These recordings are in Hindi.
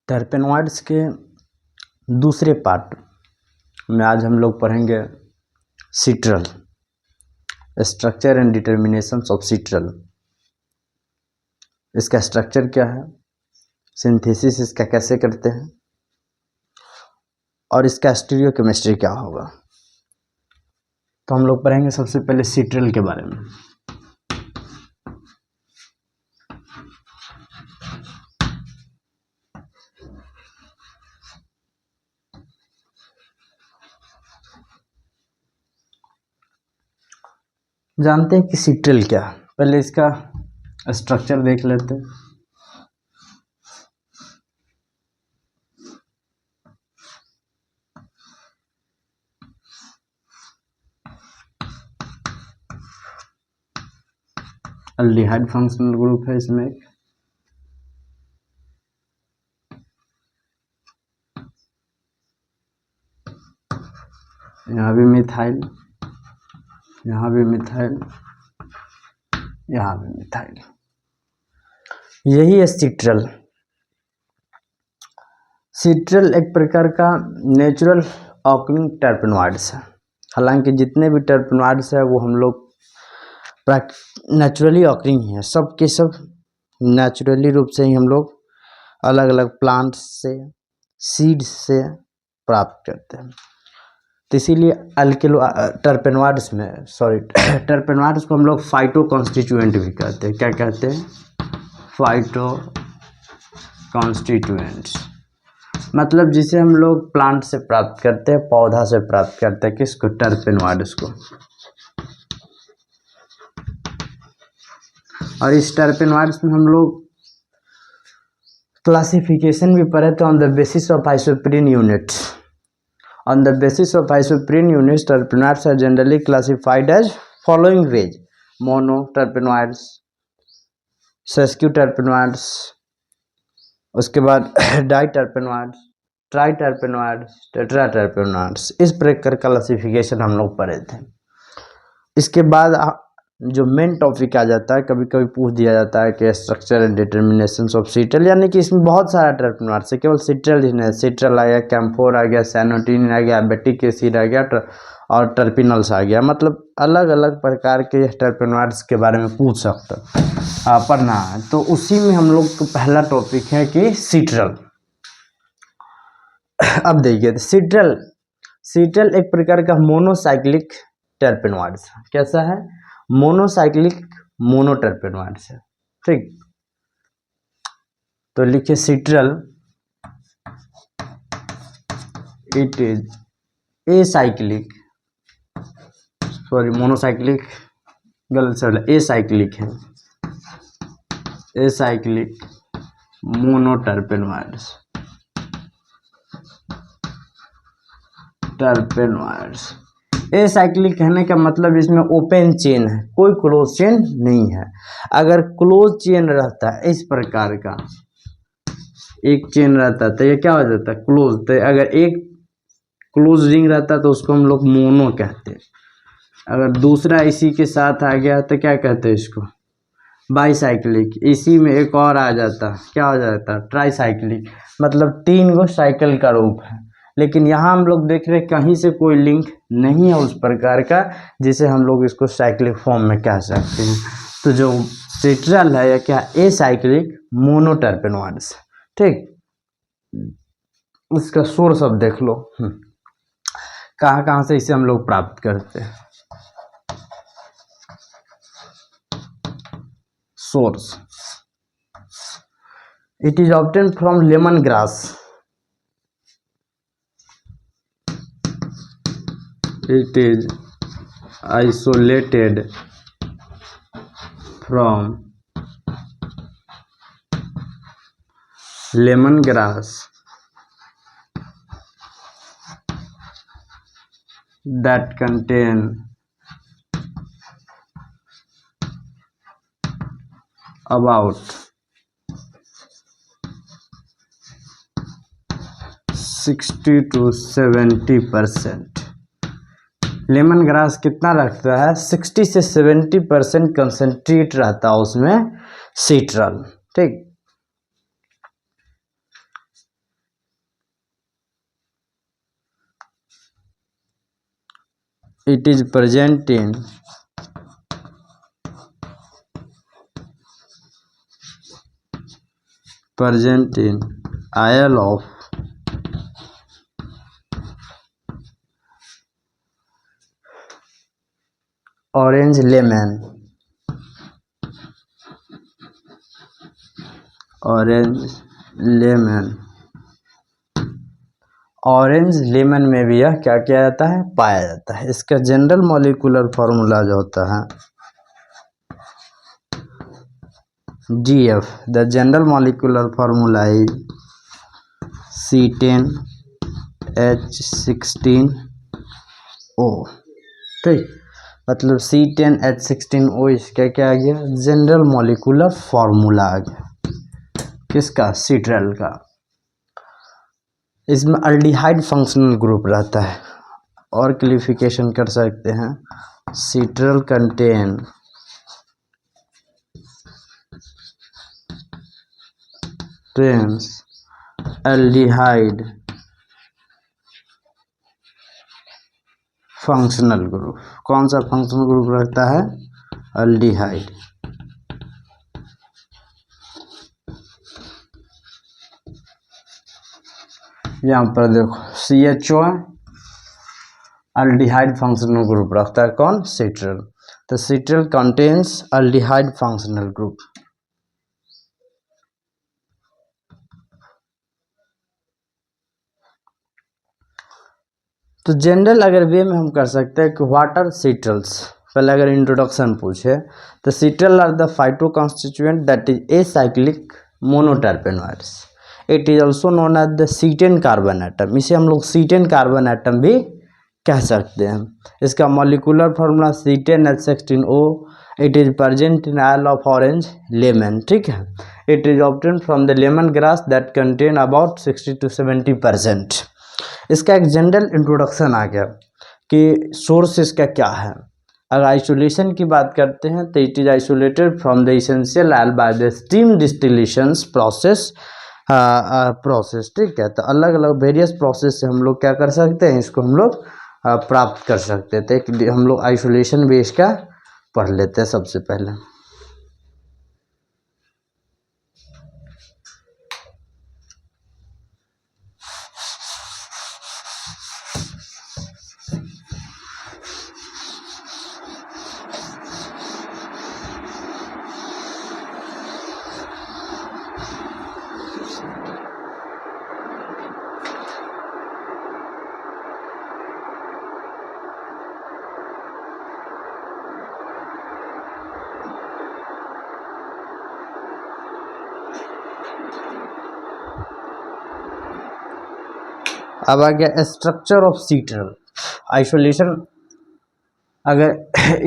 टर्पेनॉइड्स के दूसरे पार्ट में आज हम लोग पढ़ेंगे citral, structure and determinations of citral. इसका स्ट्रक्चर क्या है, सिंथेसिस इसका कैसे करते हैं और इसका स्टीरियोकेमिस्ट्री क्या होगा। तो हम लोग पढ़ेंगे सबसे पहले सिट्रल के बारे में। जानते हैं कि सिट्रल क्या है, पहले इसका स्ट्रक्चर देख लेते हैं। एल्डिहाइड फंक्शनल ग्रुप है इसमें एक, यहाँ भी मिथाइल, यहाँ भी मिथाइल, यहाँ भी मिथाइल। यही है सिट्रल। सिट्रल एक प्रकार का नेचुरल ऑकरिंग टर्पेनॉइड्स है। हालांकि जितने भी टर्पेनॉइड्स है वो हम लोग नेचुरली ऑकरिंग है, सब के सब नेचुरली रूप से ही हम लोग अलग अलग प्लांट्स से, सीड्स से प्राप्त करते हैं। तो इसीलिए टर्पेनॉइड्स में टर्पेनॉइड्स को हम लोग फाइटो कॉन्स्टिट्यूएंट भी कहते हैं। क्या कहते हैं? Phyto constituents. मतलब जिसे हम लोग प्लांट से प्राप्त करते हैं, पौधा से प्राप्त करते हैं। किसको? टर्पेनॉइड्स को। और इस टर्पेनॉइड्स में हम लोग क्लासिफिकेशन भी पढ़े थे on the basis of isoprene units. On the basis of isoprene units, terpenoids are generally classified as following range: monoterpenoids, sesquiterpenoids, उसके बाद डाइटरपेनॉइड्स, ट्राइटरपेनॉइड्स, टेट्राटरपेनॉइड्स। इस प्रकार का क्लासिफिकेशन हम लोग पढ़े थे। इसके बाद जो मेन टॉपिक आ जाता है, कभी कभी पूछ दिया जाता है कि structure and determinations of citral, यानी कि इसमें बहुत सारा टर्पेनॉइड्स है, केवल सिट्रल ही नहीं। सिट्रल आ गया, कैम्फोर आ गया, सैनोटिन आ गया, एबेटिक एसिड आ गया और टर्पिनल्स आ गया। मतलब अलग अलग प्रकार के टर्पेनॉइड्स के बारे में पूछ सकता पढ़ना है। तो उसी में हम लोग का पहला टॉपिक है कि सिट्रल। अब देखिए सिट्रल एक प्रकार का मोनोसाइक्लिक टर्पेनॉइड्स। कैसा है? मोनोसाइक्लिक मोनोटर्पेनॉइड्स है। ठीक, तो लिखिए citral it is acyclic, sorry monocyclic गलत से बोला, एसाइक्लिक है, एसाइक्लिक मोनोटर्पेनॉइड्स, टर्पेनॉइड्स। एसाइक्लिक कहने का मतलब इसमें ओपन चेन है, कोई क्लोज चेन नहीं है। अगर क्लोज चेन रहता है इस प्रकार का, एक चेन रहता है तो ये क्या हो जाता है? क्लोज। तो अगर एक क्लोज रिंग रहता है तो उसको हम लोग मोनो कहते हैं। अगर दूसरा इसी के साथ आ गया तो क्या कहते हैं इसको? बाईसाइक्लिक। इसी में एक और आ जाता, क्या हो जाता? ट्राईसाइक्लिक। मतलब 3 गो साइकिल का रूप है। लेकिन यहाँ हम लोग देख रहे हैं कहीं से कोई लिंक नहीं है उस प्रकार का जिसे हम लोग इसको साइक्लिक फॉर्म में कह सकते हैं। तो जो सिट्रल है या क्या, एसाइक्लिक मोनोटर्पेनॉइड्स। ठीक, इसका सोर्स अब देख लो, कहाँ कहाँ से इसे हम लोग प्राप्त करते हैं। Source, it is obtain from lemon grass. It is isolated from lemongrass that contain about 60 to 70%। Lemon grass कितना रखता है? 60 से 70% कंसंट्रेट रहता है उसमें सिट्रल। ठीक, it is present in Isle of orange lemon, orange lemon में भी यह क्या किया जाता है, पाया जाता है। इसका जनरल मॉलिक्यूलर फार्मूला जो होता है GF, the general molecular formula is C10H16O। ठीक, मतलब C10H16O इसका क्या आ गया, जनरल मॉलिक्यूलर फार्मूला आ गया। किसका, सीट्रल का। इसमें अल्डिहाइड फंक्शनल ग्रुप रहता है, और क्लिफिकेशन कर सकते हैं, सीट्रल कंटेन एल्डिहाइड फंक्शनल ग्रुप। कौन सा फंक्शनल ग्रुप रहता है, एल्डिहाइड। यहाँ पर देखो CHO एल्डिहाइड फंक्शनल ग्रुप रखता है, कौन, सीट्रल। तो सीट्रल कंटेन्स एल्डिहाइड फंक्शनल ग्रुप। तो जनरल अगर वे में हम कर सकते हैं कि व्हाट आर सीट्रल्स। पहले अगर इंट्रोडक्शन पूछे तो citral are the phytoconstituent that is acyclic monoterpenoids. It is also known as the C10 carbon atom. इसे हम लोग C10 कार्बन एटम भी कह सकते हैं। इसका molecular formula C10H16O। It is present in oil of orange lemon. ठीक है, it is obtain from the lemon grass that contain about 60 to 70%। इसका एक जनरल इंट्रोडक्शन आ गया कि सोर्स इसका क्या है। अगर आइसोलेशन की बात करते हैं तो it is isolated from the essential oil by the steam distillation process. ठीक है, तो अलग अलग वेरियस प्रोसेस से हम लोग क्या कर सकते हैं, इसको हम लोग प्राप्त कर सकते थे। हम लोग आइसोलेशन बेस का पढ़ लेते हैं सबसे पहले। अब आ गया स्ट्रक्चर ऑफ सीट्रल आइसोलेशन। अगर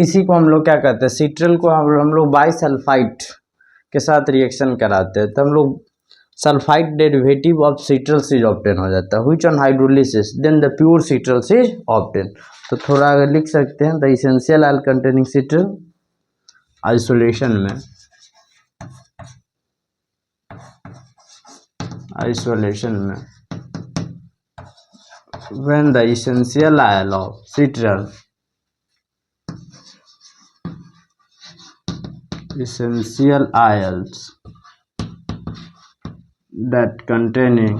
इसी को हम लोग क्या कहते हैं, सीट्रल को हम लोग बाइसल्फाइड के साथ रिएक्शन कराते हैं तो हम लोग sulphide derivative of citrals is obtain हो जाता है। Which on hydrolysis then the pure citrals is obtain. तो थोड़ा अगर लिख सकते हैं, the essential oil containing citral isolation में when the essential oil of citral essential oils that containing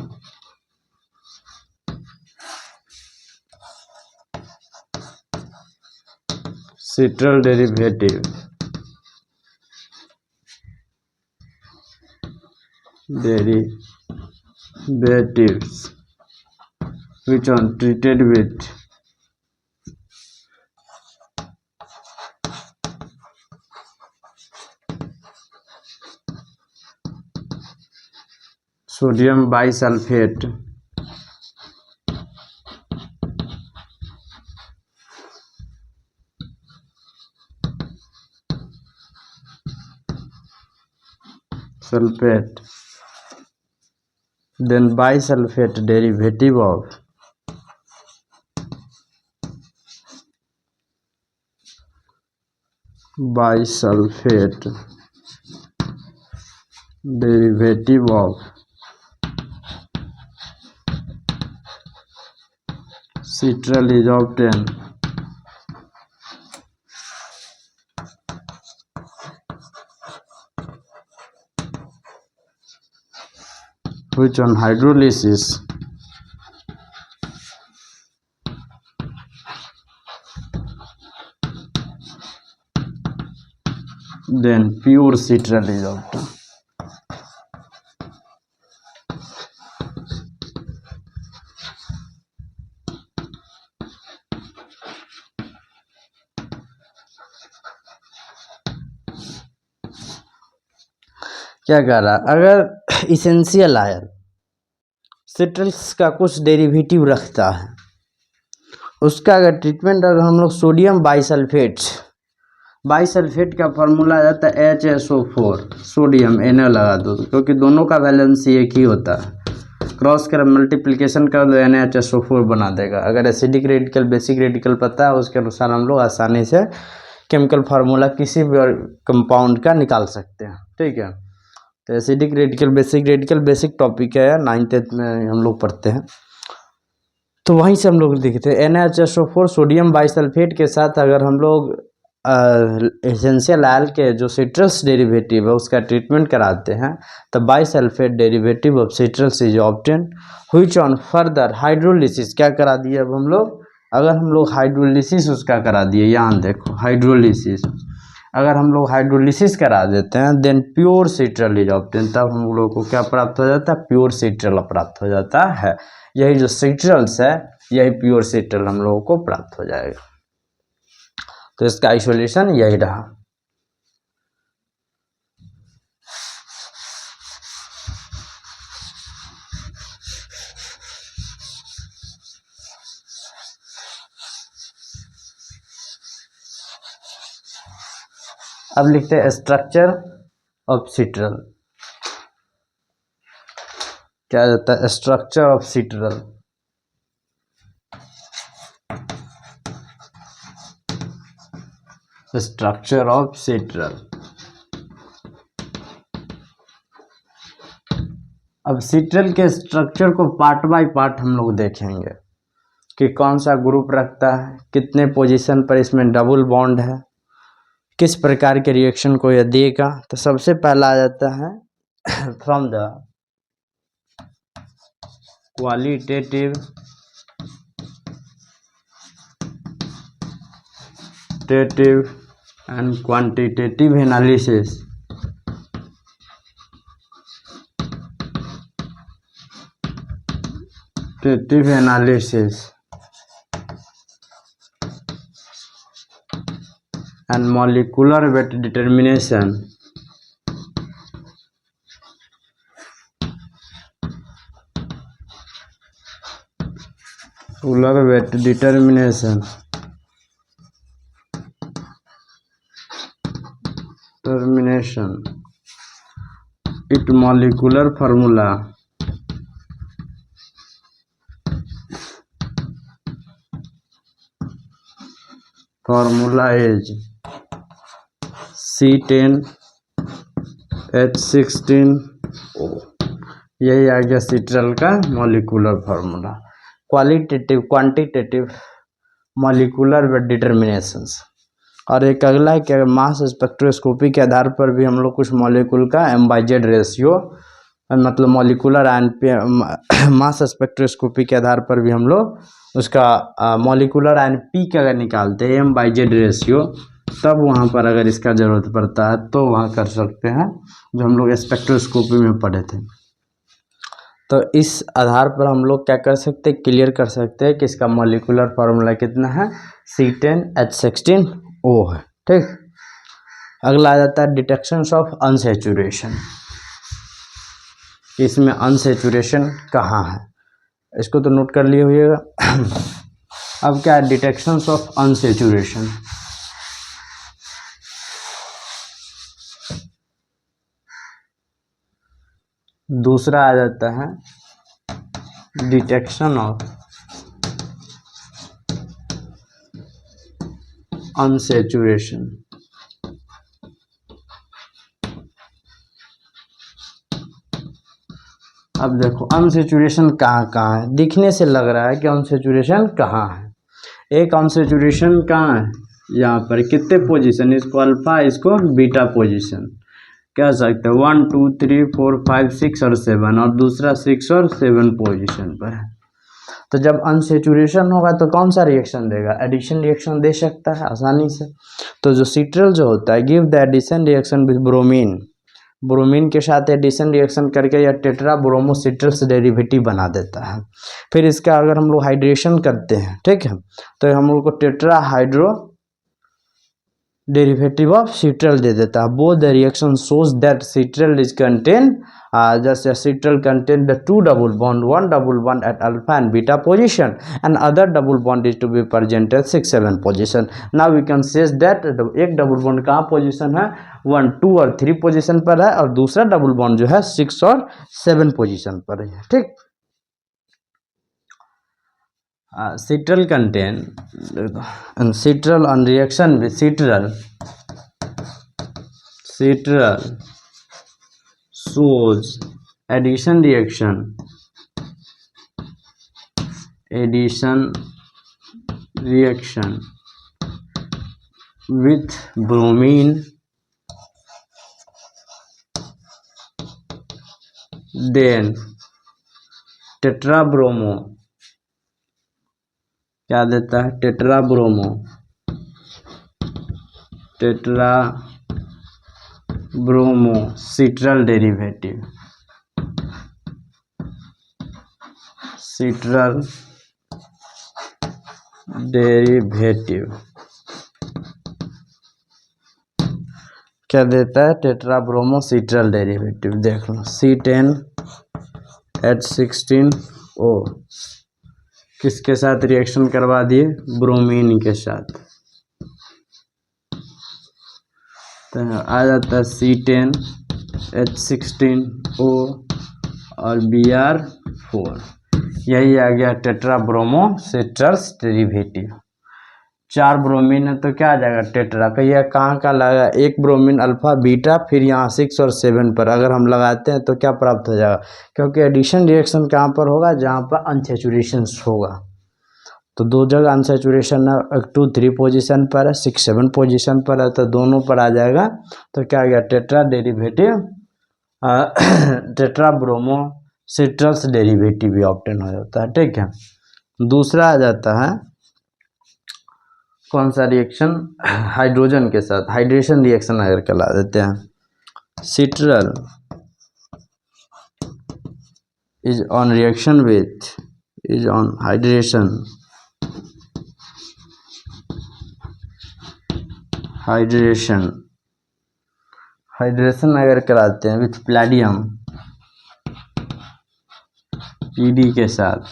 citral derivatives which are treated with sodium bisulfate sulfate, then bisulfate derivative of bisulfate derivative of citral is obtained which on hydrolysis then pure citral is obtained. क्या कह रहा, अगर इसेंशियल आयल सिट्रल्स का कुछ डेरिवेटिव रखता है, उसका अगर ट्रीटमेंट अगर हम लोग सोडियम बाइसल्फेट का फार्मूला आ जाता है HSO4, सोडियम Na लगा दो क्योंकि दोनों का वैलेंसी एक ही होता है, क्रॉस कर मल्टीप्लिकेशन कर दो NaHSO4 बना देगा। अगर एसिडिक रेडिकल बेसिक रेडिकल पता है उसके अनुसार हम लोग आसानी से केमिकल फार्मूला किसी भी कंपाउंड का निकाल सकते हैं, ठीक है। तो एसिडिक रेडिकल बेसिक टॉपिक है, 9th में हम लोग पढ़ते हैं, तो वहीं से हम लोग देखते हैं NaHSO4 सोडियम बाइसल्फेट के साथ अगर हम लोग एसेंशियल आयल के जो सिट्रस डेरिवेटिव है उसका ट्रीटमेंट कराते हैं, तो bisulphate derivative of citrus is obtain which on further hydrolysis क्या करा दिए। अब हम लोग अगर हम लोग हाइड्रोलिसिस उसका करा दिए, यहाँ देखो हाइड्रोलिसिस, अगर हम लोग हाइड्रोलिसिस करा देते हैं then pure citral is obtain, तब हम लोग को क्या प्राप्त हो जाता है, प्योर सिट्रल प्राप्त हो जाता है। यही जो सिट्रल्स है यही प्योर सिट्रल हम लोगों को प्राप्त हो जाएगा। तो इसका आइसोलेशन यही रहा। अब लिखते हैं स्ट्रक्चर ऑफ सिट्रल। क्या जाता है structure of citral, structure of citral. अब सिट्रल के स्ट्रक्चर को पार्ट बाय पार्ट हम लोग देखेंगे कि कौन सा ग्रुप रखता है, कितने पोजीशन पर इसमें डबल बॉन्ड है, किस प्रकार के रिएक्शन को यह देगा। तो सबसे पहला आ जाता है from the qualitative and quantitative analysis। And molecular weight determination। molecular weight determination it molecular formula is C10H16O। यही आ गया सिट्रल का molecular formula. Qualitative quantitative molecular weight determinations. और एक अगला है कि मास स्पेक्ट्रोस्कोपी के आधार पर भी हम लोग कुछ मॉलिक्यूल का M/Z रेशियो, मतलब मॉलिक्यूलर मास स्पेक्ट्रोस्कोपी के आधार पर भी हम लोग उसका मॉलिक्यूलर NP का अगर निकालते हैं M/Z रेशियो, तब वहाँ पर अगर इसका ज़रूरत पड़ता है तो वहाँ कर सकते हैं, जो हम लोग स्पेक्ट्रोस्कोपी में पढ़े थे। तो इस आधार पर हम लोग क्या कर सकते हैं, क्लियर कर सकते हैं कि इसका मॉलिक्यूलर फार्मूला कितना है, C10H16O है, ठीक। अगला आ जाता है डिटेक्शंस ऑफ अनसैचुरेशन। इसमें अनसैचुरेशन कहाँ है, इसको तो नोट कर लिए हुएगा। अब क्या है डिटेक्शंस ऑफ अनसैचुरेशन। दूसरा आ जाता है डिटेक्शन ऑफ अनसैचुरेशन। अब देखो अनसैचुरेशन कहाँ कहाँ है, दिखने से लग रहा है कि अनसैचुरेशन कहाँ है। एक अनसैचुरेशन कहाँ है, यहाँ पर कितने पोजीशन, इसको अल्फा इसको बीटा पोजीशन। कह सकते हैं 1 2 3 4 5 6 और 7, और दूसरा 6 और 7 पोजीशन पर है। तो जब अनसेचुरेशन होगा तो कौन सा रिएक्शन देगा? एडिशन रिएक्शन दे सकता है आसानी से। तो जो सिट्रल जो होता है, give the addition reaction with bromine, bromine के साथ एडिशन रिएक्शन करके या टेट्रा ब्रोमो सिट्रल से डेरिवेटिव बना देता है। फिर इसका अगर हम लोग हाइड्रेशन करते हैं, ठीक है, तो हम लोग को tetra hydro derivative of citral दे देता है। Both the reaction shows that citral is contain जैसे citral contain the 2 double bond, 1 double bond at alpha and beta position and other double bond is to be present at 6 7 position. Now we can say that एक डबल बॉन्ड कहाँ पोजीशन है? 1 2 और 3 पोजीशन पर है, और दूसरा डबल बॉन्ड जो है 6 और 7 पोजीशन पर है। ठीक, citral contain and citral on reaction with citral shows addition reaction with bromine, then tetrabromo क्या देता है? टेट्राब्रोमो सिट्रल डेरिवेटिव, क्या देता है? टेट्राब्रोमो सिट्रल डेरिवेटिव। देख लो C10H16O किसके साथ रिएक्शन करवा दिए? ब्रोमीन के साथ। तो आ जाता है C10H16O और Br4, यही आ गया टेट्राब्रोमो सिट्रल्स डेरिवेटिव। 4 ब्रोमीन है तो क्या आ जाएगा? टेट्रा। कहिए कहाँ का लगा? एक ब्रोमीन अल्फा बीटा, फिर यहाँ 6 और 7 पर अगर हम लगाते हैं तो क्या प्राप्त हो जाएगा? क्योंकि एडिशन रिएक्शन कहाँ पर होगा? जहाँ पर अनसेचुरेशन होगा। तो दो जगह अनसेचुरेशन है, 2 3 पोजीशन पर है, 6 7 पोजीशन पर है, तो दोनों पर आ जाएगा। तो क्या आ गया? Tetra derivative tetra bromo citrals derivative भी ऑब्टेन हो जाता है। ठीक है, दूसरा आ जाता है कौन सा रिएक्शन? हाइड्रोजन के साथ हाइड्रेशन रिएक्शन अगर करा देते हैं, citral is on reaction with is on hydration अगर कराते हैं विथ प्लैडियम Pd के साथ,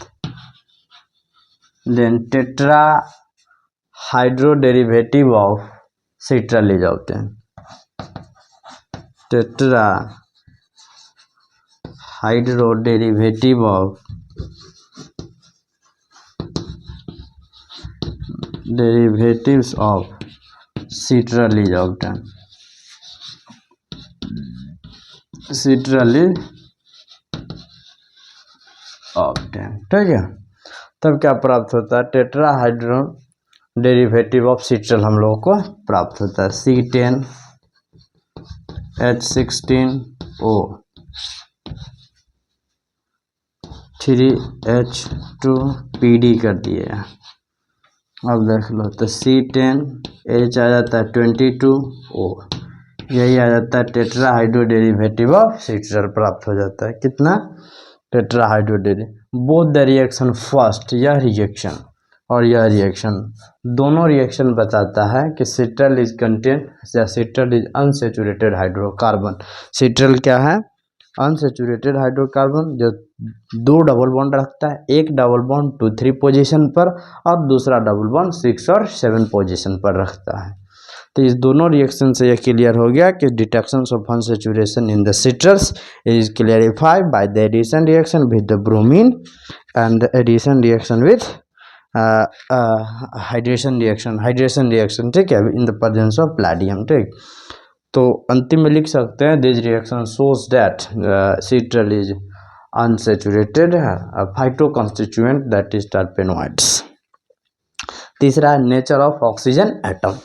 then tetra hydro derivative of citral ले जाते हैं। Tetra hydro derivative of citral is obtain. ठीक है, तब क्या प्राप्त होता है? Tetra hydro derivative of citral हम लोगों को प्राप्त होता है। C10H16O 3H2PD कर दिए। अब देख लो, तो C10H आ जाता है 22O, यही आ जाता है tetra hydro derivative of citral प्राप्त हो जाता है। कितना? Tetra hydro derivative. Both the reaction first, यह रिएक्शन और यह रिएक्शन, दोनों रिएक्शन बताता है कि सिट्रल इज कंटेन या citral is unsaturated hydrocarbon. Citral क्या है? अनसेचुरेटेड हाइड्रोकार्बन जो 2 डबल बॉन्ड रखता है, एक डबल बॉन्ड 2 3 पोजीशन पर और दूसरा डबल बॉन्ड 6 और 7 पोजीशन पर रखता है। तो इस दोनों रिएक्शन से यह क्लियर हो गया कि detection of unsaturation in the citrals is clarified by the addition reaction with the bromine and addition reaction with hydration reaction. ठीक है, in the presence of palladium. ठीक, तो अंतिम में लिख सकते हैं this reaction shows that citral is unsaturated phytoconstituent that is terpenoids. तीसरा, नेचर ऑफ ऑक्सीजन एटम।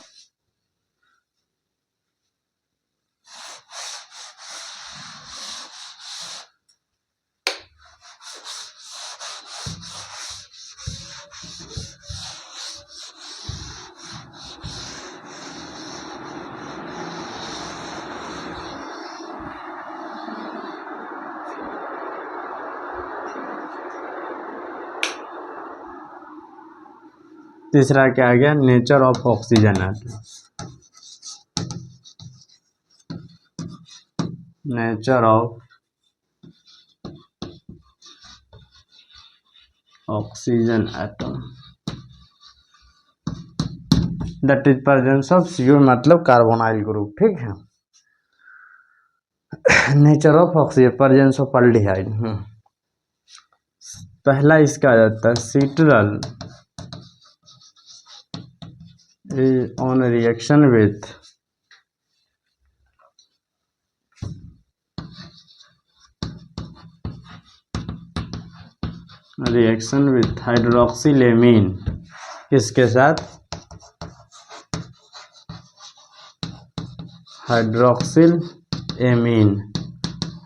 तीसरा क्या आ गया, nature of oxygen atom. Nature of oxygen atom that is presence of CO मतलब कार्बोनाइल ग्रुप, ठीक है। Nature of oxygen, presence of aldehyde. पहला इसका आ जाता है सीट्रल ऑन रिएक्शन विथ हाइड्रोक्सिलेमीन, किसके साथ, हाइड्रोक्सिल एमीन।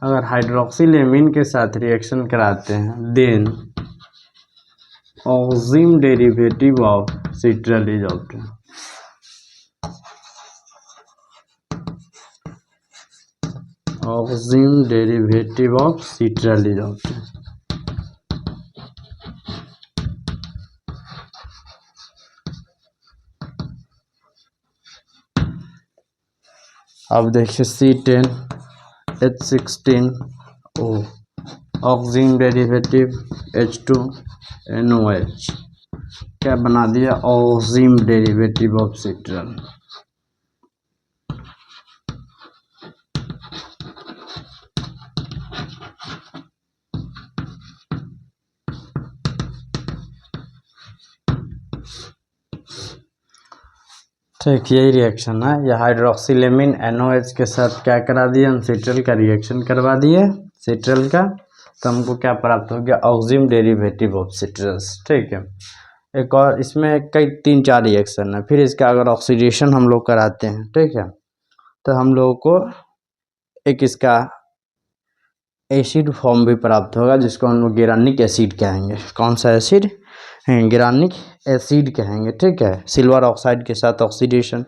अगर हाइड्रोक्सिलेमीन के साथ रिएक्शन कराते हैं then oxime derivative of citral is obtain. Oxime derivative of citral is obtain. अब देखिए C10H16O, ऑक्सिम डेरिवेटिव H2NOH, क्या बना दिया, ऑक्सिम डेरिवेटिव ऑफ सीट्रल। ठीक, यही रिएक्शन है। यह हाइड्रोक्सिलेमीन NOH के साथ क्या करा दिया, हम सीट्रल का रिएक्शन करवा दिए सीट्रल का, तो हमको क्या प्राप्त हो गया, ऑक्सिम डेरिवेटिव ऑफ सीट्रल्स, ठीक है। एक और इसमें कई 3-4 रिएक्शन है। फिर इसका अगर ऑक्सीडेशन हम लोग कराते हैं, ठीक है, तो हम लोगों को एक इसका एसिड फॉर्म भी प्राप्त होगा जिसको हम लोग गिरानिक एसिड कहेंगे। कौन सा एसिड, गिरानिक एसिड कहेंगे, ठीक है। सिल्वर ऑक्साइड के साथ ऑक्सीडेशन।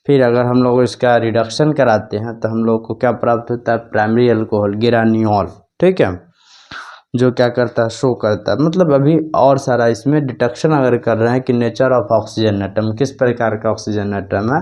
फिर अगर हम लोग इसका रिडक्शन कराते हैं तो हम लोग को क्या प्राप्त होता है, प्राइमरी अल्कोहल गिरानियोल, ठीक है, जो क्या करता है, शो करता है। मतलब अभी और सारा इसमें डिटेक्शन अगर कर रहे हैं कि नेचर ऑफ ऑक्सीजन एटम, किस प्रकार का ऑक्सीजन एटम है,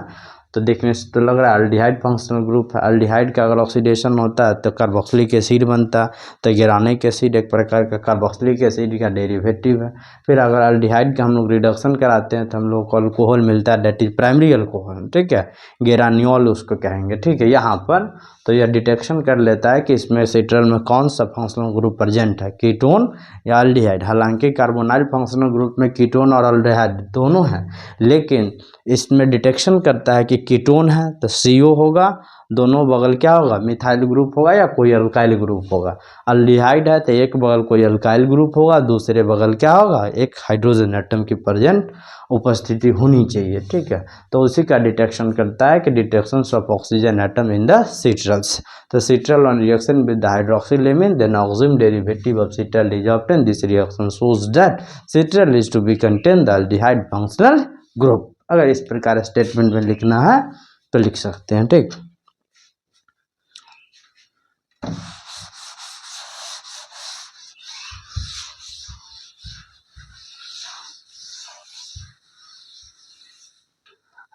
तो देखने से तो लग रहा है अल्डिहाइड फंक्शनल ग्रुप है। अल्डिहाइड का अगर ऑक्सीडेशन होता है तो कार्बोक्सिलिक एसिड बनता है, तो गिरानिक एसिड एक प्रकार का कार्बोक्सिलिक एसिड का डेरिवेटिव है। फिर अगर अल्डिहाइड का हम लोग रिडक्शन कराते हैं तो हम लोग को अल्कोहल मिलता है, डेट इज प्राइमरी अल्कोहल, ठीक है, गेरानियोल उसको कहेंगे, ठीक है। यहाँ पर तो यह डिटेक्शन कर लेता है कि इसमें सीट्रल में कौन सा फंक्शनल ग्रुप प्रेजेंट है, कीटोन या अल्डिहाइड। हालांकि कार्बोनाइल फंक्शनल ग्रुप में कीटोन और अल्डिहाइड दोनों हैं, लेकिन इसमें डिटेक्शन करता है कि कीटोन है तो CO होगा, दोनों बगल क्या होगा, मिथाइल ग्रुप होगा या कोई अल्काइल ग्रुप होगा। अल्डिहाइड है तो एक बगल कोई अल्काइल ग्रुप होगा, दूसरे बगल क्या होगा, एक हाइड्रोजन एटम की प्रेजेंट उपस्थिति होनी चाहिए, ठीक है। तो उसी का डिटेक्शन करता है कि detection of oxygen atom in the citrals. तो citral on reaction with the hydroxylamine then oxime derivative of citral is obtain. This reaction shows that citral is to be contain the aldehyde functional group. अगर इस प्रकार स्टेटमेंट में लिखना है तो लिख सकते हैं, ठीक।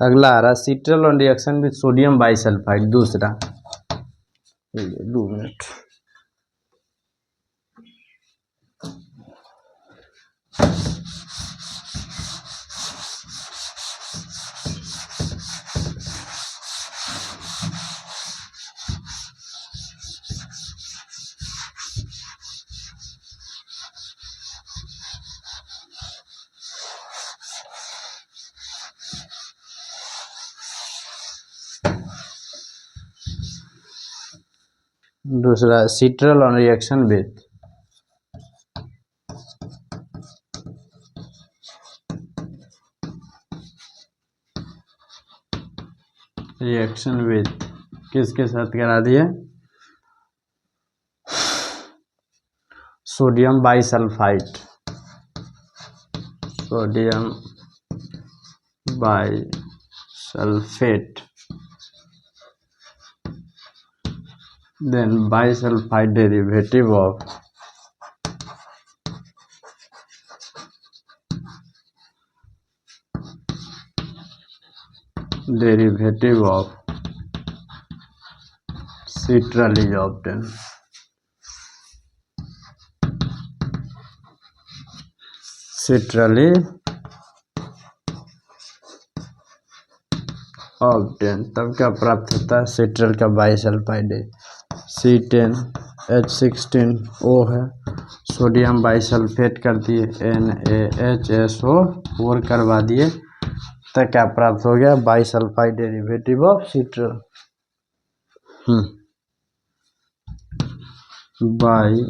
अगला आ रहा citral on reaction with sodium bisulphite, दूसरा। 2 मिनट। दूसरा सीट्रल ऑन रिएक्शन विद किसके साथ करा दिया, sodium bisulphide, sodium bisulphate, then bisulfide derivative of derivative of citral is obtain. Citral is obtain, तब क्या प्राप्त होता है? सिट्रल का बाइसल्फाइड है C10H16O है, सोडियम बाइसल्फेट कर दिए NaHSO4 करवा दिए, तो क्या प्राप्त हो गया? Bisulphide derivative of citral. Bisulphide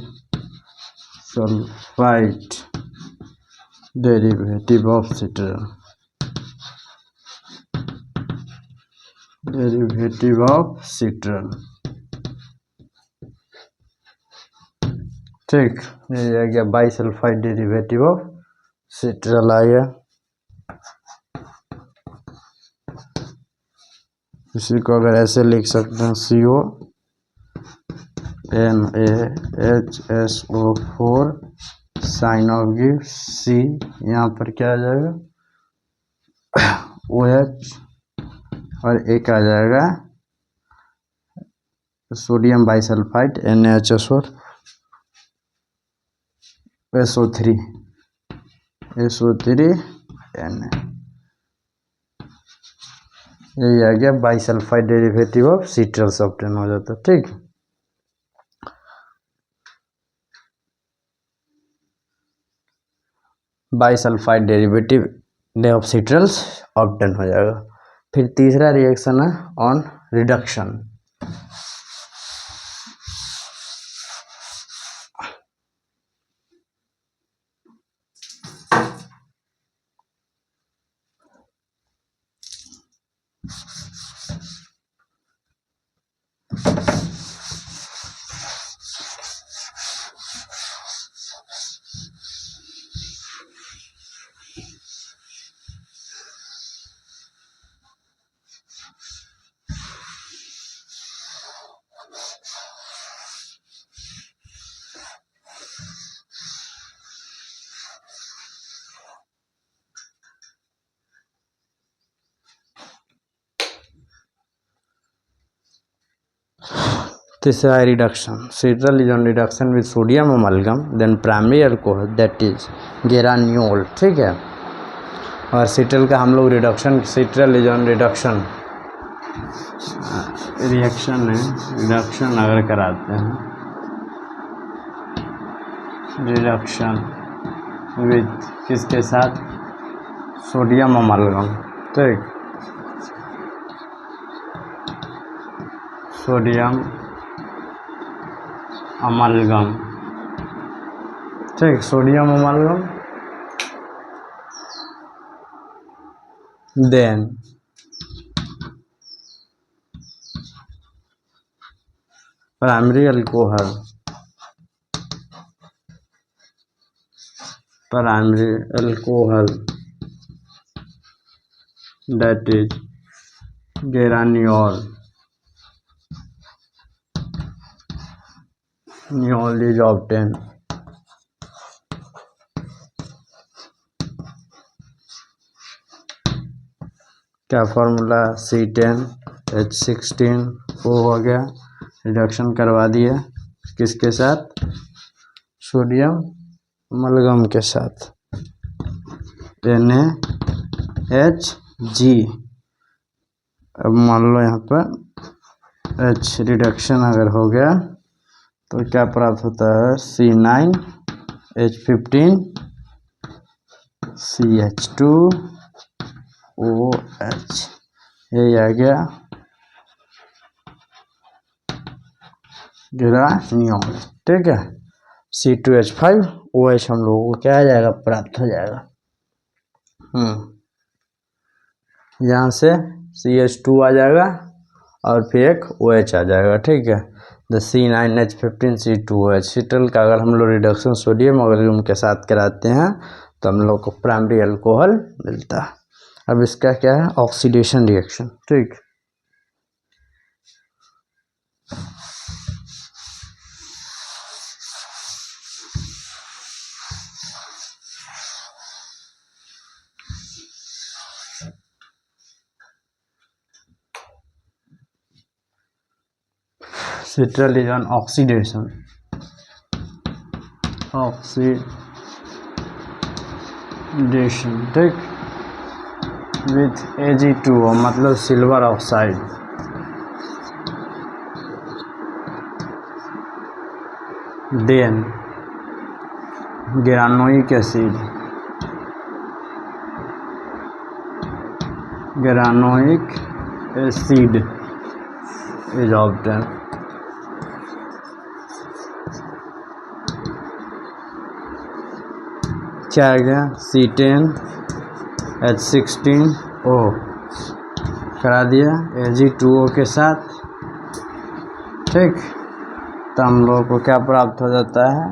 derivative of citral, derivative of citral. ठीक, ये आ गया बाइसल्फाइड डेरिवेटिव ऑफ सिट्रल आ गया। इसी को अगर ऐसे लिख सकते हैं CONaHSO4 sign of give C, यहाँ पर क्या आ जाएगा? OH, और एक आ जाएगा sodium bisulphide NaHSO4 SO3 Na, यही आ गया बाइसल्फाइड डेरिवेटिव ऑफ सिट्रल से ऑब्टेन हो जाता है। ठीक, bisulphide derivative of citrals obtain हो जाएगा। फिर तीसरा रिएक्शन है ऑन रिडक्शन। तीसरा reduction, citral is on reduction with sodium amalgam then primary alcohol that is geraniol. ठीक है, और सिट्रल का हम लोग reduction, citral is on reduction reaction है, रिडक्शन अगर कराते हैं, रिडक्शन विद किसके साथ? Sodium amalgam. ठीक, सोडियम अमलगम। ठीक, sodium amalgam then primary alcohol, primary alcohol that is geraniol, नियोल इज ऑब्टेन। क्या फॉर्मूला? C10H16O हो गया, रिडक्शन करवा दिए किसके साथ? सोडियम अमलगम के साथ NaHG। अब मान लो यहाँ पर H रिडक्शन अगर हो गया तो क्या प्राप्त होता है? C9H15 CH2OH, यही आ गया गेरानियोल। ठीक है, C2H5OH हम लोगों को क्या आ जाएगा? प्राप्त हो जाएगा। यहाँ से CH2 आ जाएगा और फिर एक OH आ जाएगा। ठीक है, द C9H15C2OH। सिट्रल का अगर हम लोग रिडक्शन सोडियम अमलगम के साथ कराते हैं तो हम लोग को प्राइमरी अल्कोहल मिलता है। अब इसका क्या है? Oxidation reaction. ठीक, सिट्रल इज ऑन ऑक्सीडेशन ठीक, विथ Ag2O मतलब silver oxide. Then geranic acid is obtain. क्या आ गया? C10H16O करा दिया Ag2O के साथ, ठीक। तो हम लोग को क्या प्राप्त हो जाता है?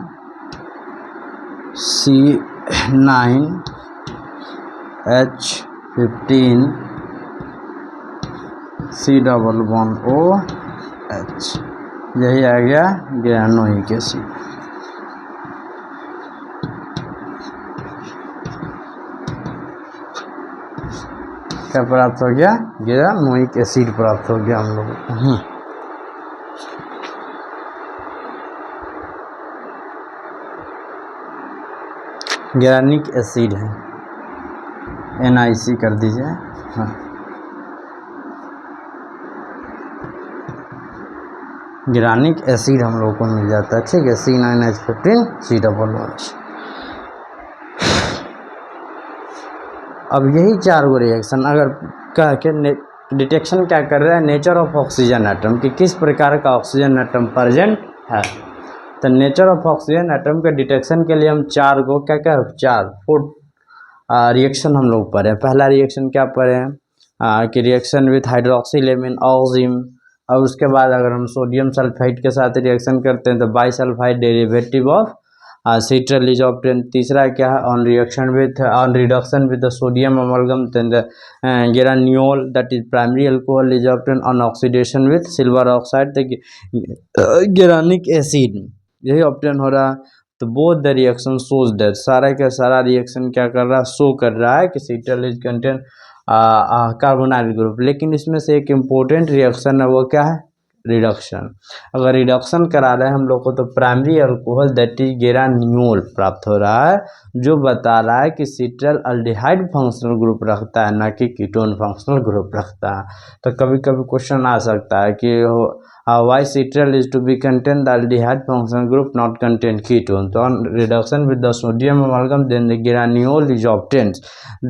C9H15C OH, यही आ गया ग्रानोइक एसिड। क्या प्राप्त हो गया? ग्रानोइक एसिड प्राप्त हो गया हम लोगों को। ग्रानिक एसिड है, NiC कर दीजिए। हाँ, ग्रानिक एसिड हम लोग को मिल जाता है, ठीक है। C9H15COOH। अब यही चार गो रिएक्शन अगर कह के डिटेक्शन क्या कर रहा है? नेचर ऑफ ऑक्सीजन एटम, कि किस प्रकार का ऑक्सीजन एटम प्रेजेंट है। तो नेचर ऑफ ऑक्सीजन एटम के डिटेक्शन के लिए हम चार गो फोर रिएक्शन हम लोग पढ़े। पहला रिएक्शन क्या पढ़े हैं कि रिएक्शन विथ हाइड्रोक्सीलेमिन ऑक्जिम। और उसके बाद अगर हम सोडियम सल्फाइड के साथ रिएक्शन करते हैं तो bisulphite derivative of citral is obtain. तीसरा क्या है? On reduction with the sodium amalgam then the geraniol that is primary alcohol is obtain on oxidation with silver oxide geranic acid, यही ऑब्टेन हो रहा है। तो both the reaction shows that, सारा का सारा रिएक्शन क्या कर रहा है? शो कर रहा है कि citral is contain carbonyl group. लेकिन इसमें से एक इम्पोर्टेंट रिएक्शन है, वो क्या है? रिडक्शन। अगर रिडक्शन करा रहे हैं हम लोग को तो primary alcohol that is granule प्राप्त हो रहा है, जो बता रहा है कि सिट्रल अल्डिहाइड फंक्शनल ग्रुप रखता है, ना कि कीटोन फंक्शनल ग्रुप रखता है। तो कभी कभी क्वेश्चन आ सकता है कि why citral is to be contain the aldehyde functional group not contain ketone. So on reduction with the sodium amalgam then the granule is obtained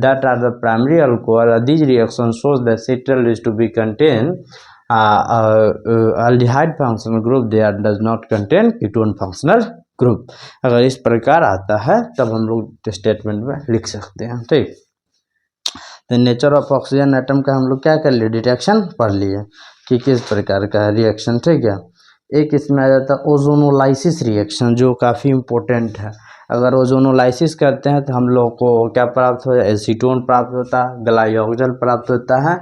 that are the primary alcohol. These reactions shows that citral is to be contain aldehyde functional group, they are does not contain ketone functional group। अगर इस प्रकार आता है तब हम लोग स्टेटमेंट में लिख सकते हैं, ठीक। तो नेचर ऑफ ऑक्सीजन एटम का हम लोग क्या कर लिए? डिटेक्शन पढ़ लिए कि किस प्रकार का है रिएक्शन, ठीक है। एक इसमें आ जाता है ओजोनोलाइसिस रिएक्शन, जो काफ़ी इम्पोर्टेंट है। अगर ओजोनोलाइसिस करते हैं तो हम लोग को क्या प्राप्त होता है? एसीटोन प्राप्त होता है, ग्लाइकोजन प्राप्त होता है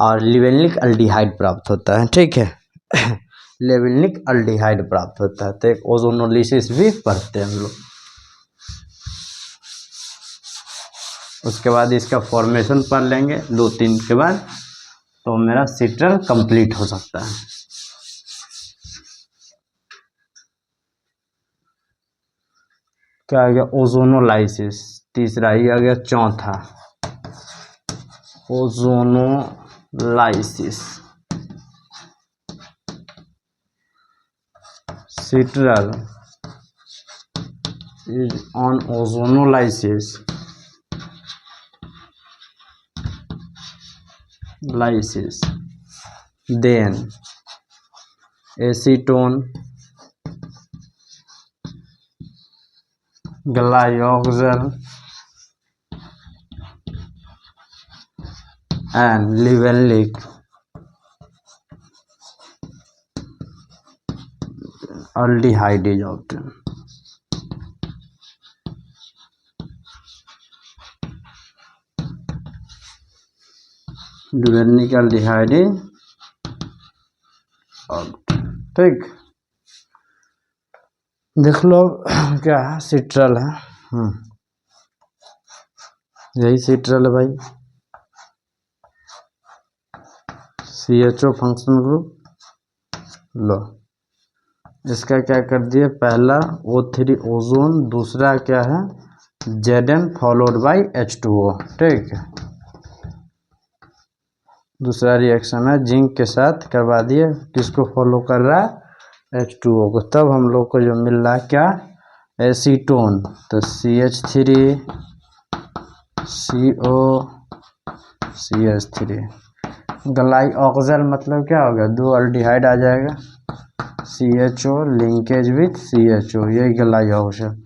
और लिविनिक अल्डिहाइड प्राप्त होता है, ठीक है। लिविनिक अल्डिहाइड प्राप्त होता है। तो एक ओजोनोलाइसिस भी पढ़ते हैं हम लोग। उसके बाद इसका फॉर्मेशन पढ़ लेंगे 2-3 के बाद, तो मेरा सिट्रल कंप्लीट हो सकता है। क्या आ गया? ओजोनोलाइसिस। तीसरा ही आ गया। चौथा ozonolysis. Citral is on ozonolysis then acetone, glyoxal and livenlic aldehyde is obtained। Levulinic aldehyde ठीक। देख लो क्या है? सिट्रल है। यही सिट्रल है भाई। CHO फंक्शनल ग्रुप लो, इसका क्या कर दिए, पहला O3 ओजोन, दूसरा क्या है Zn फॉलोड बाई H2O। ठीक, दूसरा रिएक्शन है जिंक के साथ करवा दिए, किसको फॉलो कर रहा है H2O को। तब हम लोग को जो मिल रहा है क्या, एसीटोन। तो CH3 CO CH3 गलाई ऑक्सल मतलब क्या होगा, दो अल्डिहाइड आ जाएगा, CHO लिंकेज विथ CHO, यही गलाई ऑक्सल।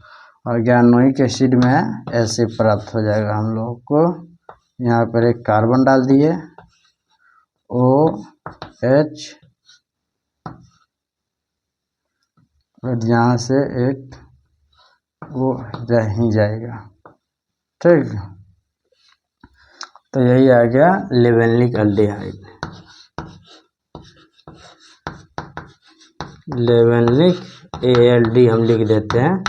और ग्यानोइक एसिड में ऐसे प्राप्त हो जाएगा हम लोग को। यहाँ पर एक कार्बन डाल दिए OH, और यहाँ से एक वो रह ही जाएगा। ठीक, तो यही आ गया लेवेनलिक अल्डिहाइड, लेवेनलिक ALD हम लिख देते हैं,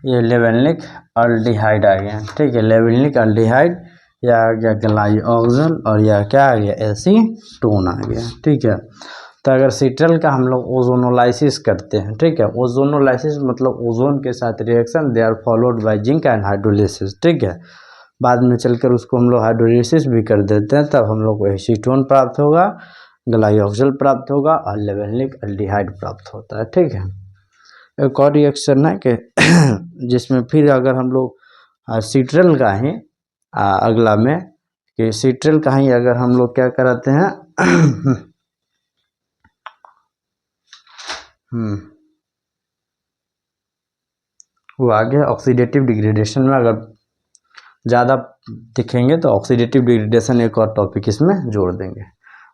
ये लेवेनलिक अल्डिहाइड आ गया। ठीक है, लेवेनलिक अल्डिहाइड, यह आ गया गलाई ऑक्सल, और यह क्या आ गया एसीटोन आ गया। ठीक है, तो अगर सीट्रल का हम लोग ओजोनोलाइसिस करते हैं, ठीक है, ओजोनोलाइसिस मतलब ओजोन के साथ reaction, they are followed by zinc and hydrolysis. ठीक है, बाद में चलकर उसको हम लोग हाइड्रोलिसिस भी कर देते हैं, तब हम लोग को एसीटोन प्राप्त होगा, गलाई ऑक्सल प्राप्त होगा, और लेवेनलिक अल्डिहाइड प्राप्त होता है। ठीक है, एक और रिएक्शन है कि जिसमें फिर अगर हम लोग सीट्रल का ही अगला में कि सीट्रल का ही अगर हम लोग क्या कराते हैं वो आगे ऑक्सीडेटिव डिग्रेडेशन में अगर ज़्यादा दिखेंगे तो ऑक्सीडेटिव डिग्रेडेशन एक और टॉपिक इसमें जोड़ देंगे।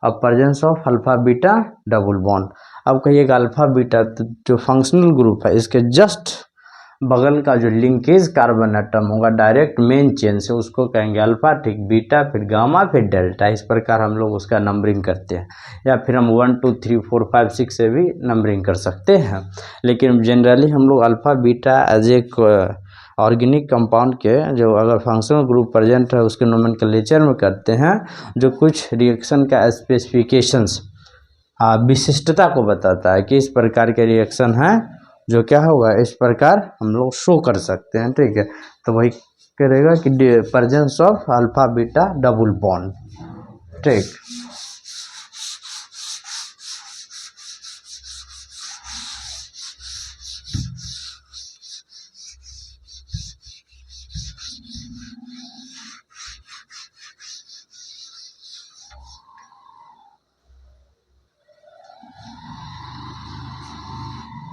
अब presence of alpha beta double bond, अब कहिएगा अल्फा बीटा जो फंक्शनल ग्रुप है इसके जस्ट बगल का जो लिंकेज कार्बन एटम होगा डायरेक्ट मेन चेन से, उसको कहेंगे अल्फा, ठीक, बीटा, फिर गामा, फिर डेल्टा। इस प्रकार हम लोग उसका नंबरिंग करते हैं, या फिर हम 1 2 3 4 5 6 से भी नंबरिंग कर सकते हैं, लेकिन जनरली हम लोग अल्फा बीटा एज एक ऑर्गेनिक कंपाउंड के जो अगर फंक्शनल ग्रुप प्रेजेंट है उसके नोमेनक्लेचर में करते हैं, जो कुछ रिएक्शन का स्पेसिफिकेशंस विशिष्टता को बताता है कि इस प्रकार के रिएक्शन है जो क्या होगा, इस प्रकार हम लोग शो कर सकते हैं। ठीक है, तो वही करेगा कि presence of alpha beta double bond. ठीक,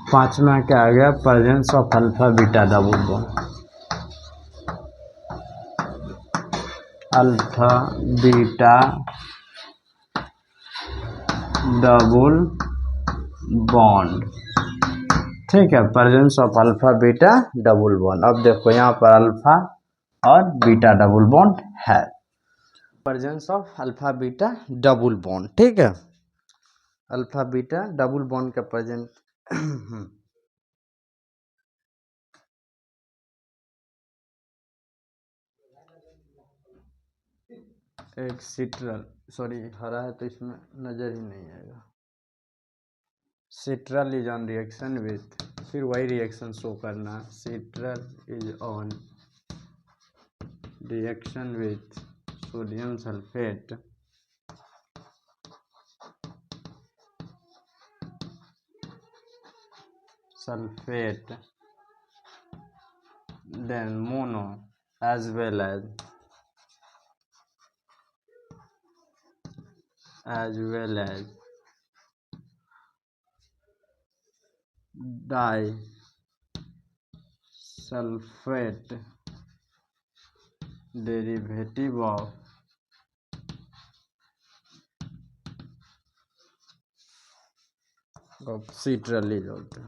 पांचवा क्या आ गया, presence of alpha beta double bond, alpha beta double bond. ठीक है, presence of alpha beta double bond. अब देखो यहाँ पर अल्फा और बीटा डबल बॉन्ड है, presence of alpha beta double bond. ठीक है, अल्फा बीटा डबल बॉन्ड का प्रेजेंट एक सिट्रल, सॉरी हरा है तो इसमें नजर ही नहीं आएगा, citral is on reaction with, फिर वही रिएक्शन शो करना, citral is on reaction with sodium sulphate then mono as well as disulfate derivative of citral is होता है।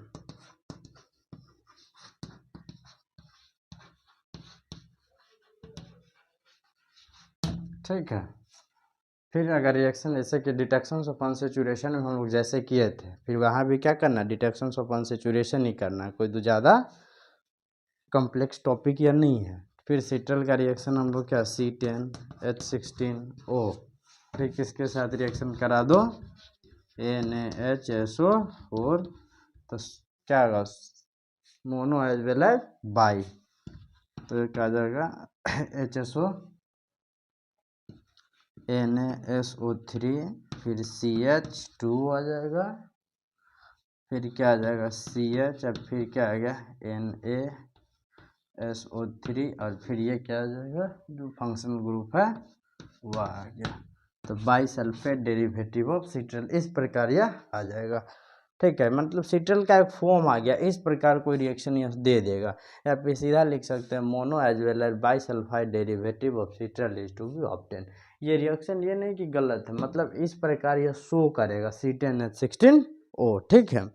ठीक है, फिर अगर रिएक्शन जैसे कि डिटेक्शन ऑफ अनसैचुरेशन में हम लोग जैसे किए थे, फिर वहाँ भी क्या करना, डिटेक्शन ऑफ अनसैचुरेशन ही करना, कोई तो ज़्यादा कॉम्प्लेक्स टॉपिक या नहीं है। फिर सिट्रल का रिएक्शन हम लोग क्या, C10H16O, फिर किसके साथ रिएक्शन करा दो, NaHSO4, तो क्या होगा, mono as well as bi, तो ये क्या आ जाएगा HSO NaSO3, फिर CH2 आ जाएगा, फिर क्या आ जाएगा CH, अब फिर क्या आ गया NaSO3, और फिर ये क्या आ जाएगा जो फंक्शनल ग्रुप है वह आ गया, तो by sulphate derivative of citral, इस प्रकार यह आ जाएगा। ठीक है, मतलब सिट्रल का एक फॉर्म आ गया, इस प्रकार कोई रिएक्शन यह दे देगा, या फिर सीधा लिख सकते हैं mono as well as bisulphide derivative of citral is to be obtain. ये रिएक्शन ये नहीं कि गलत है, मतलब इस प्रकार यह शो करेगा C10H16O। ठीक है,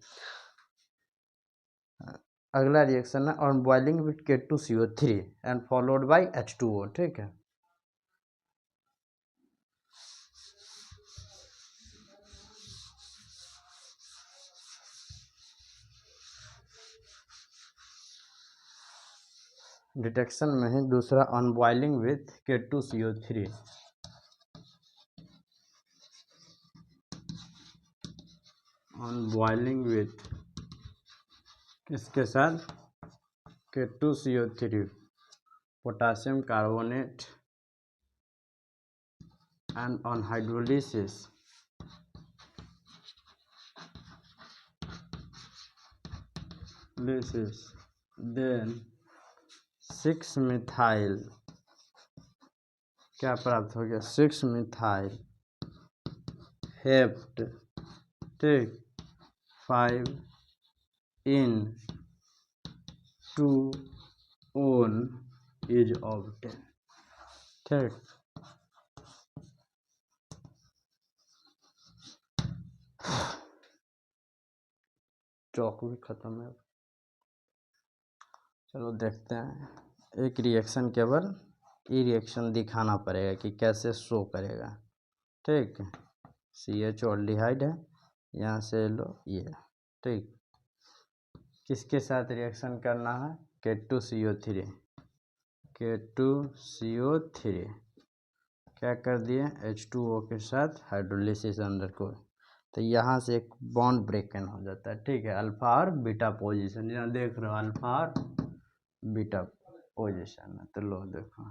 अगला रिएक्शन है on boiling with K2CO3 and followed by H2O। ठीक है, डिटेक्शन में ही दूसरा on boiling with K2CO3, on boiling with किसके साथ K2CO3 potassium carbonate and on hydrolysis then 6 methyl क्या प्राप्त हो गया, 6 मिथाइल हेप्ट, ठीक, 5 इन 2 ओन इज ऑब्टेन। ठीक, चौक भी खत्म है। चलो देखते हैं, एक रिएक्शन केवल ई रिएक्शन दिखाना पड़ेगा कि कैसे शो करेगा। ठीक, CH ऑल्डिहाइड है, यहाँ से लो ये, ठीक, किसके साथ रिएक्शन करना है, K2CO3, K2CO3 क्या कर दिए H2O के साथ हाइड्रोलिसिस अंदर को, तो यहाँ से एक बॉन्ड ब्रेकन हो जाता है। ठीक है, अल्फा और बीटा पोजीशन, यहाँ देख रहे हो अल्फा और बीटा पोजीशन है, तो लो देखो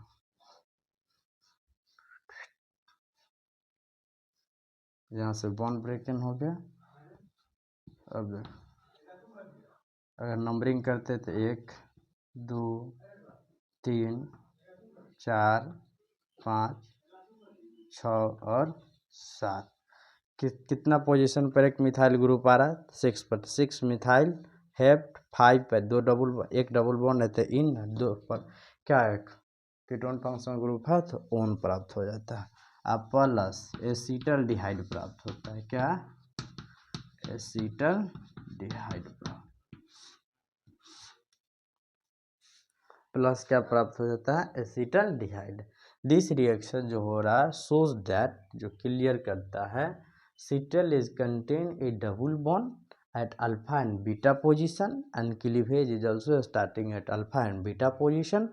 यहाँ से बॉन्ड ब्रेकन हो गया। अब अगर नंबरिंग करते तो 1 2 3 4 5 6 और 7, कितना पोजीशन पर एक मिथाइल ग्रुप आ रहा है, 6 पर, 6 मिथाइल हेप्ट, 5 पर, एक डबल बॉन्ड है तो इन, 2 पर क्या है कीटोन फंक्शनल ग्रुप है तो ओन प्राप्त हो जाता है। अब प्लस एसीटल डिहाइड प्राप्त होता है, क्या एसीटल डिहाइड प्लस क्या प्राप्त हो जाता है एसीटल डिहाइड। दिस रिएक्शन जो हो रहा है शोज दैट, जो क्लियर करता है citral is contain A double bond at alpha and beta position and cleavage is also starting at alpha and beta position